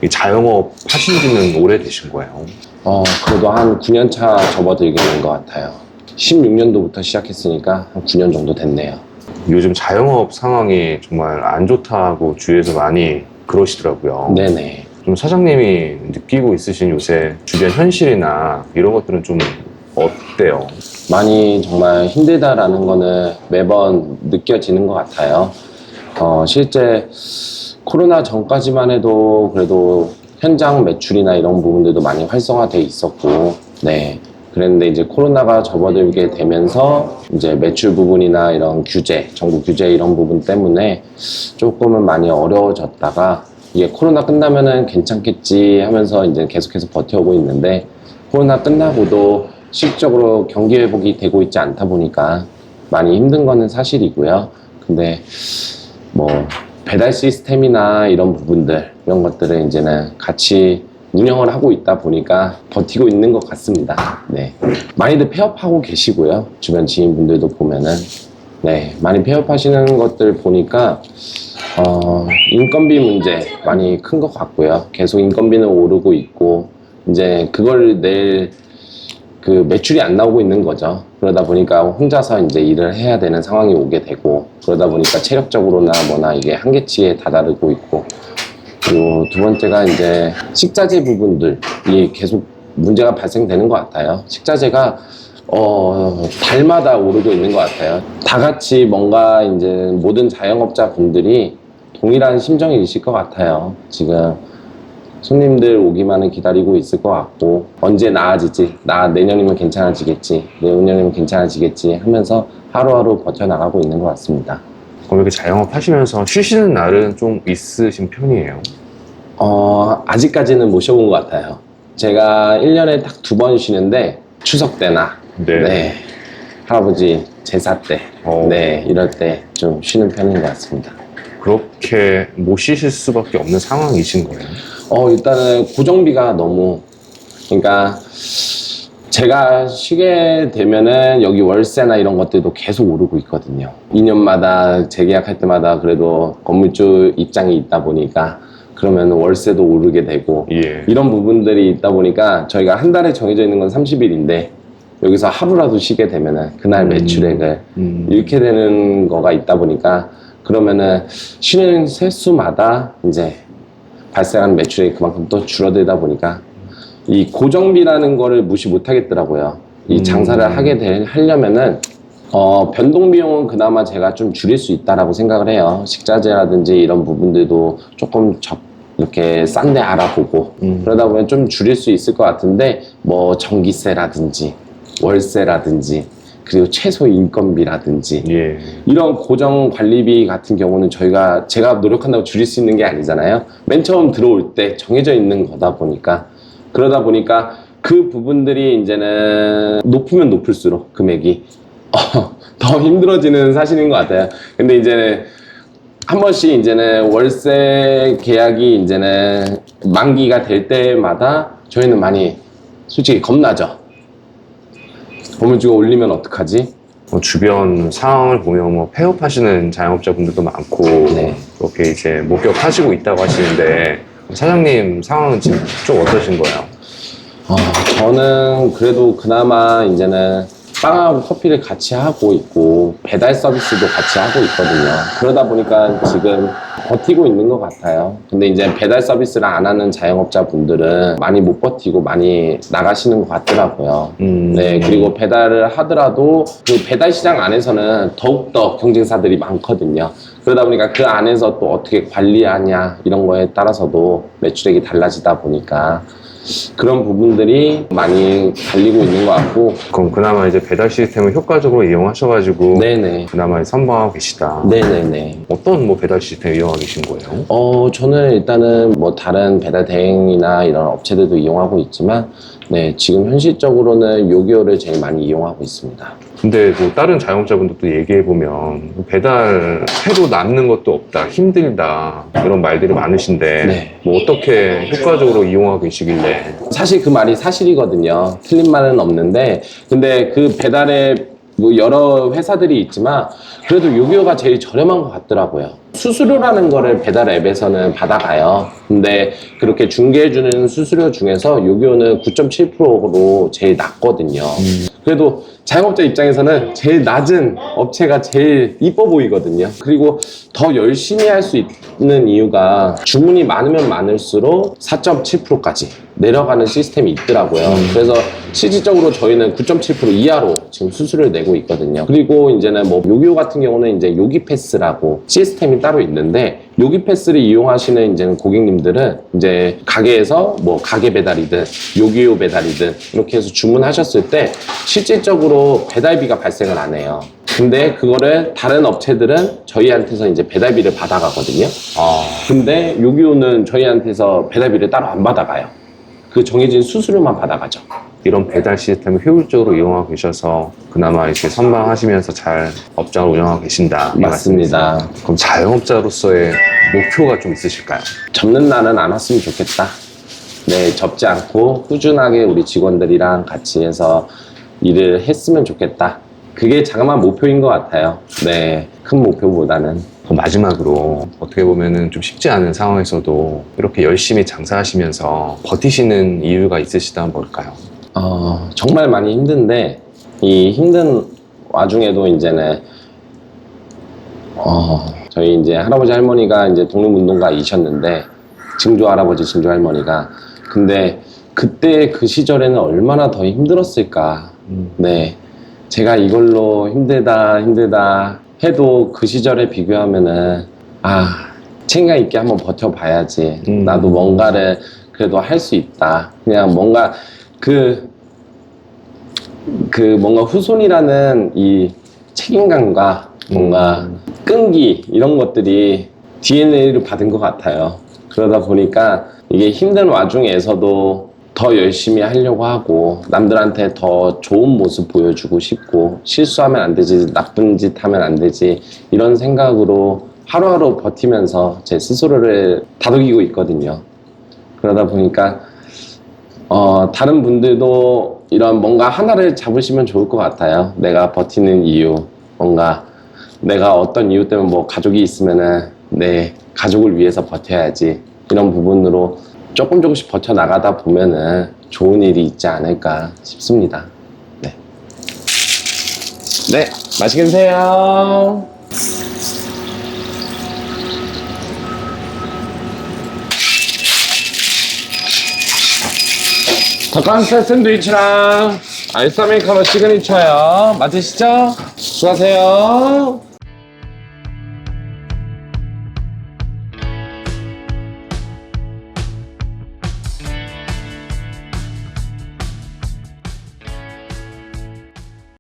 이 자영업 하신 지는 오래되신 거예요? 그래도 한 9년 차 접어들게 된 것 같아요. 16년도부터 시작했으니까 한 9년 정도 됐네요. 요즘 자영업 상황이 정말 안 좋다고 주위에서 많이 그러시더라고요. 네네. 좀 사장님이 느끼고 있으신 요새 주변 현실이나 이런 것들은 좀 어때요? 많이 정말 힘들다라는 거는 매번 느껴지는 것 같아요. 실제 코로나 전까지만 해도 그래도 현장 매출이나 이런 부분들도 많이 활성화돼 있었고, 네. 그랬는데 이제 코로나가 접어들게 되면서 이제 매출 부분이나 이런 규제, 정부 규제 이런 부분 때문에 조금은 많이 어려워졌다가 이게 코로나 끝나면은 괜찮겠지 하면서 이제 계속해서 버텨오고 있는데 코로나 끝나고도 실질적으로 경기 회복이 되고 있지 않다 보니까 많이 힘든 거는 사실이고요. 근데 뭐 배달 시스템이나 이런 부분들 이런 것들을 이제는 같이 운영을 하고 있다 보니까 버티고 있는 것 같습니다. 네. 많이들 폐업하고 계시고요. 주변 지인분들도 보면은 네, 많이 폐업하시는 것들 보니까 인건비 문제 많이 큰 것 같고요. 계속 인건비는 오르고 있고 이제 그걸 낼 그 매출이 안 나오고 있는 거죠. 그러다 보니까 혼자서 이제 일을 해야 되는 상황이 오게 되고 그러다 보니까 체력적으로나 뭐나 이게 한계치에 다다르고 있고 그리고 두 번째가 이제 식자재 부분들이 계속 문제가 발생되는 것 같아요. 식자재가 달마다 오르고 있는 것 같아요. 다 같이 뭔가 이제 모든 자영업자 분들이 동일한 심정이실 것 같아요. 지금 손님들 오기만을 기다리고 있을 것 같고 언제 나아지지? 내년이면 괜찮아지겠지? 내후년이면 괜찮아지겠지? 하면서 하루하루 버텨나가고 있는 것 같습니다. 그럼 이렇게 자영업 하시면서 쉬시는 날은 좀 있으신 편이에요? 아직까지는 못 쉬어본 것 같아요. 제가 1년에 딱 2번 쉬는데 추석 때나 네, 할아버지 제사 때 네, 이럴 때 좀 쉬는 편인 것 같습니다. 그렇게 못 쉬실 수밖에 없는 상황이신 거예요? 일단은 고정비가 너무 그러니까 제가 쉬게 되면은 여기 월세나 이런 것들도 계속 오르고 있거든요. 2년마다 재계약할 때마다 그래도 건물주 입장이 있다 보니까 그러면 월세도 오르게 되고 이런 부분들이 있다 보니까 저희가 한 달에 정해져 있는 건 30일인데 여기서 하루라도 쉬게 되면은 그날 매출액을 잃게 되는 거가 있다 보니까 그러면은 쉬는 횟수마다 이제 발생하는 매출액이 그만큼 또 줄어들다 보니까 이 고정비라는 거를 무시 못 하겠더라고요. 이 장사를 하려면은 변동 비용은 그나마 제가 좀 줄일 수 있다라고 생각을 해요. 식자재라든지 이런 부분들도 조금 이렇게 싼 데 알아보고 그러다 보면 좀 줄일 수 있을 것 같은데 뭐 전기세라든지 월세라든지 그리고 최소 인건비라든지 이런 고정 관리비 같은 경우는 제가 노력한다고 줄일 수 있는 게 아니잖아요. 맨 처음 들어올 때 정해져 있는 거다 보니까 그러다 보니까 그 부분들이 이제는 높으면 높을수록 금액이 더 힘들어지는 사실인 것 같아요. 근데 이제는 한 번씩 이제는 월세 계약이 이제는 만기가 될 때마다 저희는 많이 솔직히 겁나죠. 건물주가 올리면 어떡하지? 주변 상황을 보면 뭐 폐업하시는 자영업자분들도 많고 그렇게 이제 목격하시고 있다고 하시는데 사장님 상황은 지금 좀 어떠신 거예요? 저는 그래도 그나마 이제는 빵하고 커피를 같이 하고 있고 배달 서비스도 같이 하고 있거든요. 그러다 보니까 지금 버티고 있는 것 같아요. 근데 이제 배달 서비스를 안 하는 자영업자 분들은 많이 못 버티고 많이 나가시는 것 같더라고요. 네, 그리고 배달을 하더라도 그 배달 시장 안에서는 더욱더 경쟁사들이 많거든요. 그러다 보니까 그 안에서 또 어떻게 관리하냐 이런 거에 따라서도 매출액이 달라지다 보니까 그런 부분들이 많이 달리고 있는 것 같고. 그럼 그나마 이제 배달 시스템을 효과적으로 이용하셔가지고 그나마 선방하고 계시다. 네네네. 어떤 뭐 배달 시스템 이용하고 계신 거예요? 저는 일단은 뭐 다른 배달 대행이나 이런 업체들도 이용하고 있지만 네, 지금 현실적으로는 요기요를 제일 많이 이용하고 있습니다. 근데 뭐 다른 자영업자분들도 얘기해보면 배달해도 남는 것도 없다, 힘들다 이런 말들이 많으신데 뭐 어떻게 효과적으로 이용하고 계시길래? 사실 그 말이 사실이거든요. 틀린 말은 없는데 근데 그 배달에 뭐 여러 회사들이 있지만 그래도 요기요가 제일 저렴한 것 같더라고요. 수수료라는 거를 배달 앱에서는 받아가요. 근데 그렇게 중개해주는 수수료 중에서 요기요는 9.7%로 제일 낮거든요. 그래도 자영업자 입장에서는 제일 낮은 업체가 제일 이뻐 보이거든요. 그리고 더 열심히 할 수 있는 이유가 주문이 많으면 많을수록 4.7%까지 내려가는 시스템이 있더라고요. 그래서 실질적으로 저희는 9.7% 이하로 지금 수수료를 내고 있거든요. 그리고 이제는 뭐 요기요 같은 경우는 이제 요기패스라고 시스템이 따로 있는데, 요기패스를 이용하시는 이제는 고객님들은 이제 가게에서 뭐 가게 배달이든 요기요 배달이든 이렇게 해서 주문하셨을 때 실질적으로 배달비가 발생을 안 해요. 근데 그거를 다른 업체들은 저희한테서 이제 배달비를 받아가거든요. 근데 요기요는 저희한테서 배달비를 따로 안 받아가요. 그 정해진 수수료만 받아가죠. 이런 배달 시스템을 효율적으로 이용하고 계셔서 그나마 이렇게 선방하시면서 잘 업장을 운영하고 계신다. 이 맞습니다. 말씀이세요. 그럼 자영업자로서의 목표가 좀 있으실까요? 접는 날은 안 왔으면 좋겠다. 네, 접지 않고 꾸준하게 우리 직원들이랑 같이 해서 일을 했으면 좋겠다. 그게 자그마한 목표인 것 같아요. 네, 큰 목표보다는. 그럼 마지막으로 어떻게 보면은 좀 쉽지 않은 상황에서도 이렇게 열심히 장사하시면서 버티시는 이유가 있으시다면 뭘까요? 정말 많이 힘든데, 이 힘든 와중에도 이제는 저희 이제 할아버지 할머니가 이제 독립운동가이셨는데, 증조 할아버지 증조 할머니가, 근데 그때 그 시절에는 얼마나 더 힘들었을까. 네, 제가 이걸로 힘들다 해도 그 시절에 비교하면은 책임감 있게 한번 버텨봐야지. 나도 뭔가를 그래도 할 수 있다. 그냥 뭔가 뭔가 후손이라는 이 책임감과 뭔가 끈기 이런 것들이 DNA를 받은 것 같아요. 그러다 보니까 이게 힘든 와중에서도 더 열심히 하려고 하고, 남들한테 더 좋은 모습 보여주고 싶고, 실수하면 안 되지, 나쁜 짓 하면 안 되지, 이런 생각으로 하루하루 버티면서 제 스스로를 다독이고 있거든요. 그러다 보니까 다른 분들도 이런 뭔가 하나를 잡으시면 좋을 것 같아요. 내가 버티는 이유, 뭔가 내가 어떤 이유 때문에 뭐 가족이 있으면은 내 가족을 위해서 버텨야지, 이런 부분으로 조금씩 버텨나가다 보면은 좋은 일이 있지 않을까 싶습니다. 네. 네, 맛있게 드세요. 닭가슴살 샌드위치랑 아이스 아메리카노 시그니처요. 맞으시죠? 수고하세요.